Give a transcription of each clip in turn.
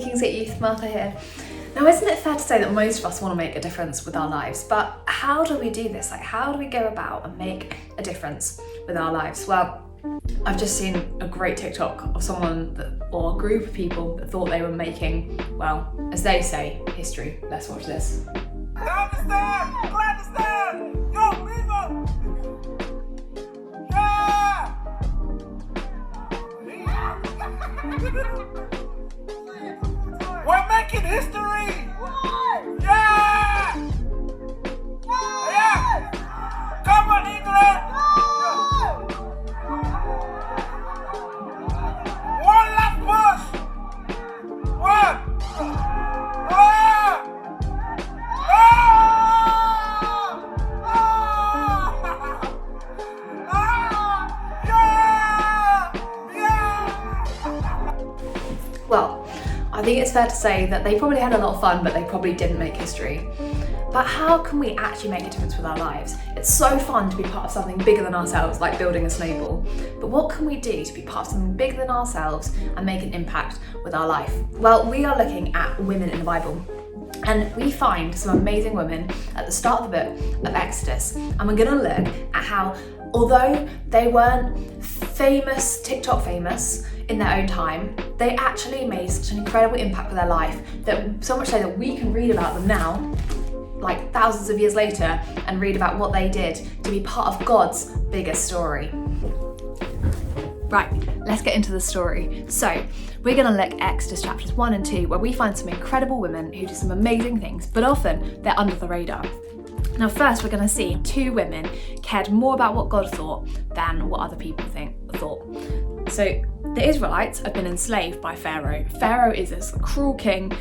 KingsGate Youth, Martha here. Now, isn't it fair to say that most of us want to make a difference with our lives, but how do we do this? Like, how do we go about and make a difference with our lives? Well, I've just seen a great TikTok of someone or a group of people that thought they were making, well, as they say, history. Let's watch this. Clandestine! Clandestine! Yo, Viva! Yeah! We're making history! Yeah! Yeah! Come on, England! One last push! One! Ah! Well, I think it's fair to say that they probably had a lot of fun, but they probably didn't make history. But how can we actually make a difference with our lives? It's so fun to be part of something bigger than ourselves, like building a snowball. But what can we do to be part of something bigger than ourselves and make an impact with our life? Well, we are looking at women in the Bible. And we find some amazing women at the start of the book of Exodus. And we're going to look at how, although they weren't famous, TikTok famous in their own time, they actually made such an incredible impact with their life, that so much so that we can read about them now, like thousands of years later, and read about what they did to be part of God's bigger story. Right, let's get into the story. So, we're going to look at Exodus chapters 1 and 2, where we find some incredible women who do some amazing things, but often they're under the radar. Now, first, we're going to see two women cared more about what God thought than what other people thought. So, the Israelites have been enslaved by Pharaoh. Pharaoh is this cruel king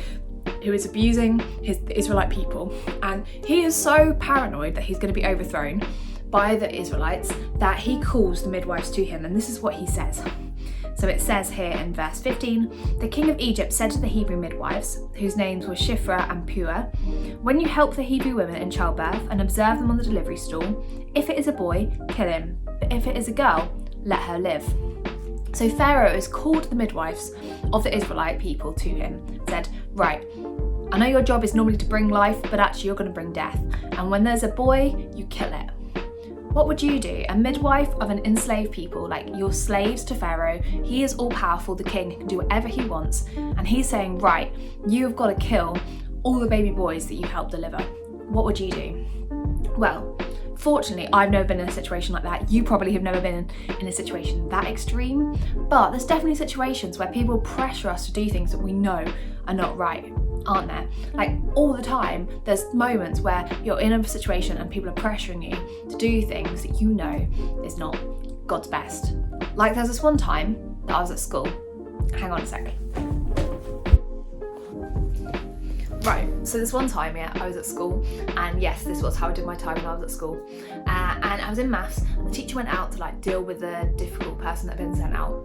who is abusing the Israelite people, and he is so paranoid that he's going to be overthrown by the Israelites that he calls the midwives to him, and this is what he says. So it says here in verse 15, the king of Egypt said to the Hebrew midwives, whose names were Shiphrah and Puah, when you help the Hebrew women in childbirth and observe them on the delivery stool, if it is a boy, kill him, but if it is a girl, let her live. So Pharaoh has called the midwives of the Israelite people to him, said, right, I know your job is normally to bring life, but actually you're going to bring death. And when there's a boy, you kill it. What would you do? A midwife of an enslaved people, like you're slaves to Pharaoh, he is all powerful, the king, can do whatever he wants. And he's saying, right, you've got to kill all the baby boys that you helped deliver. What would you do? Well, fortunately, I've never been in a situation like that. You probably have never been in a situation that extreme, but there's definitely situations where people pressure us to do things that we know are not right, aren't there? Like all the time, there's moments where you're in a situation and people are pressuring you to do things that you know is not God's best. Like there's this one time that I was at school. Hang on a sec. Right, so this one time, I was at school, and yes, this was how I did my time when I was at school. And I was in maths, and the teacher went out to deal with the difficult person that had been sent out.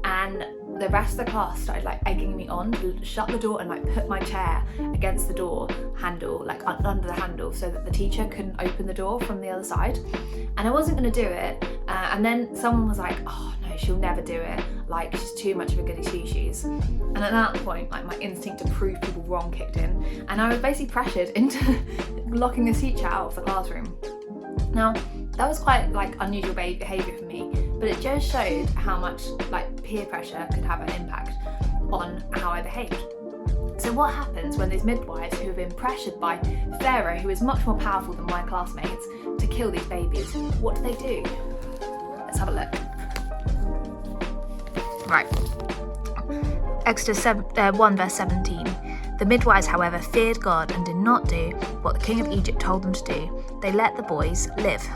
And the rest of the class started egging me on to shut the door and put my chair against the door handle, under the handle, so that the teacher couldn't open the door from the other side. And I wasn't going to do it. And then someone was like, oh no, she'll never do it. She's too much of a goody two-shoes. And at that point, my instinct to prove people wrong kicked in. And I was basically pressured into locking this teacher out of the classroom. Now, that was quite unusual behaviour for me, but it just showed how much peer pressure could have an impact on how I behaved. So what happens when these midwives who have been pressured by Pharaoh, who is much more powerful than my classmates, to kill these babies? What do? Let's have a look. Right. Exodus 1 verse 17. The midwives, however, feared God and did not do what the king of Egypt told them to do. They let the boys live.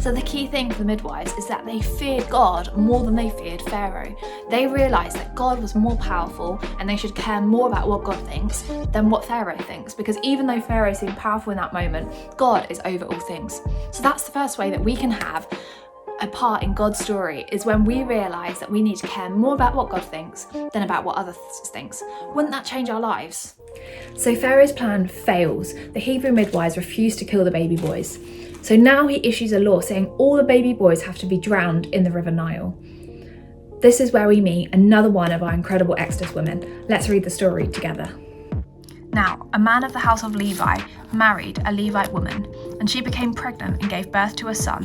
So the key thing for the midwives is that they feared God more than they feared Pharaoh. They realised that God was more powerful and they should care more about what God thinks than what Pharaoh thinks, because even though Pharaoh seemed powerful in that moment, God is over all things. So that's the first way that we can have a part in God's story, is when we realise that we need to care more about what God thinks than about what others thinks. Wouldn't that change our lives? So Pharaoh's plan fails. The Hebrew midwives refuse to kill the baby boys. So now he issues a law saying all the baby boys have to be drowned in the River Nile. This is where we meet another one of our incredible Exodus women. Let's read the story together. Now, a man of the house of Levi married a Levite woman, and she became pregnant and gave birth to a son.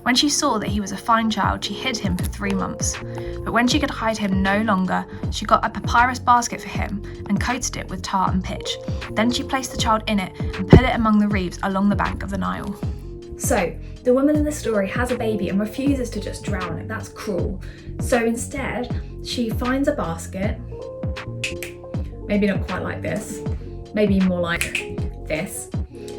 When she saw that he was a fine child, she hid him for 3 months. But when she could hide him no longer, she got a papyrus basket for him and coated it with tar and pitch. Then she placed the child in it and put it among the reeds along the bank of the Nile. So, the woman in the story has a baby and refuses to just drown it. That's cruel. So instead, she finds a basket, maybe not quite like this, maybe more like this,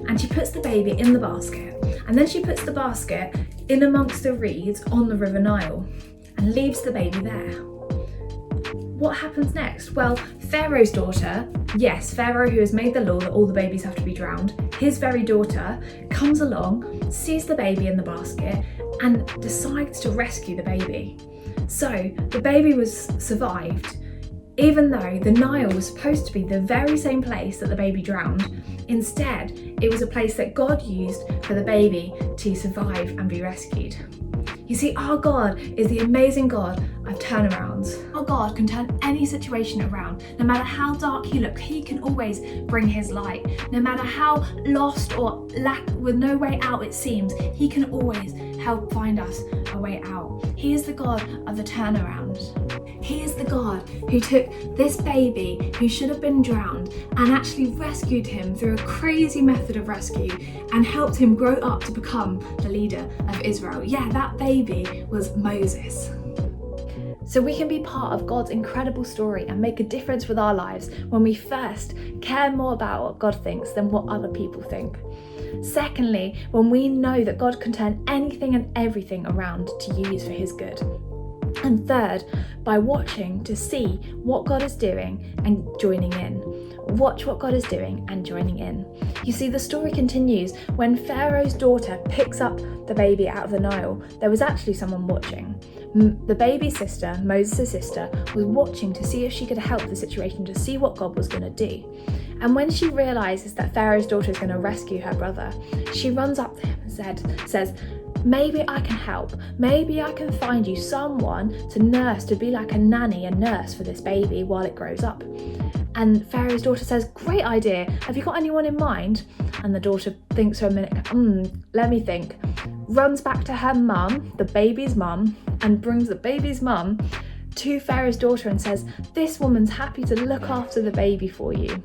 and she puts the baby in the basket. And then she puts the basket in amongst the reeds on the River Nile and leaves the baby there. What happens next? Well, Pharaoh's daughter, yes, Pharaoh who has made the law that all the babies have to be drowned, his very daughter comes along, sees the baby in the basket and decides to rescue the baby. So the baby was survived, even though the Nile was supposed to be the very same place that the baby drowned. Instead, it was a place that God used for the baby to survive and be rescued. You see, our God is the amazing God of turnarounds. Our God can turn any situation around. No matter how dark you look, He can always bring His light. No matter how lost or with no way out it seems, He can always help find us a way out. He is the God of the turnaround. He is the God who took this baby who should have been drowned and actually rescued him through a crazy method of rescue and helped him grow up to become the leader of Israel. Yeah, that baby was Moses. So we can be part of God's incredible story and make a difference with our lives when we first care more about what God thinks than what other people think. Secondly, when we know that God can turn anything and everything around to use for His good. And third, by watching to see what God is doing and joining in. Watch what God is doing and joining in. You see, the story continues. When Pharaoh's daughter picks up the baby out of the Nile, there was actually someone watching. The baby's sister, Moses' sister, was watching to see if she could help the situation, to see what God was going to do. And when she realises that Pharaoh's daughter is going to rescue her brother, she runs up to him and says, maybe I can help. Maybe I can find you someone to nurse, to be like a nanny, a nurse for this baby while it grows up. And Pharaoh's daughter says, great idea. Have you got anyone in mind? And the daughter thinks for a minute, let me think. Runs back to her mum, the baby's mum, and brings the baby's mum to Pharaoh's daughter and says, this woman's happy to look after the baby for you.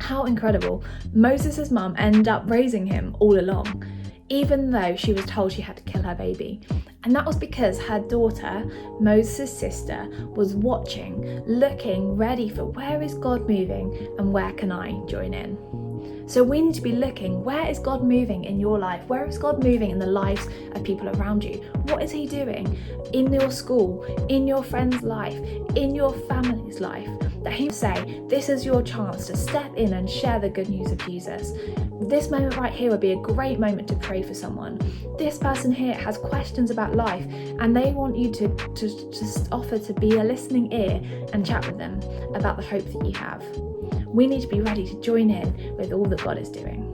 How incredible. Moses' mum ended up raising him all along, even though she was told she had to kill her baby. And that was because her daughter, Moses' sister, was watching, looking, ready for where is God moving and where can I join in. So we need to be looking, where is God moving in your life? Where is God moving in the lives of people around you? What is He doing in your school, in your friend's life, in your family's life? That He will say, this is your chance to step in and share the good news of Jesus. This moment right here would be a great moment to pray for someone. This person here has questions about life and they want you to just offer to be a listening ear and chat with them about the hope that you have. We need to be ready to join in with all that God is doing.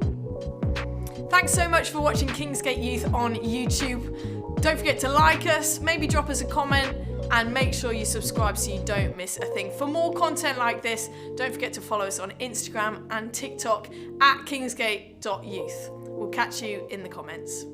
Thanks so much for watching KingsGate Youth on YouTube. Don't forget to like us, maybe drop us a comment, and make sure you subscribe so you don't miss a thing. For more content like this, don't forget to follow us on Instagram and TikTok at kingsgate.youth. We'll catch you in the comments.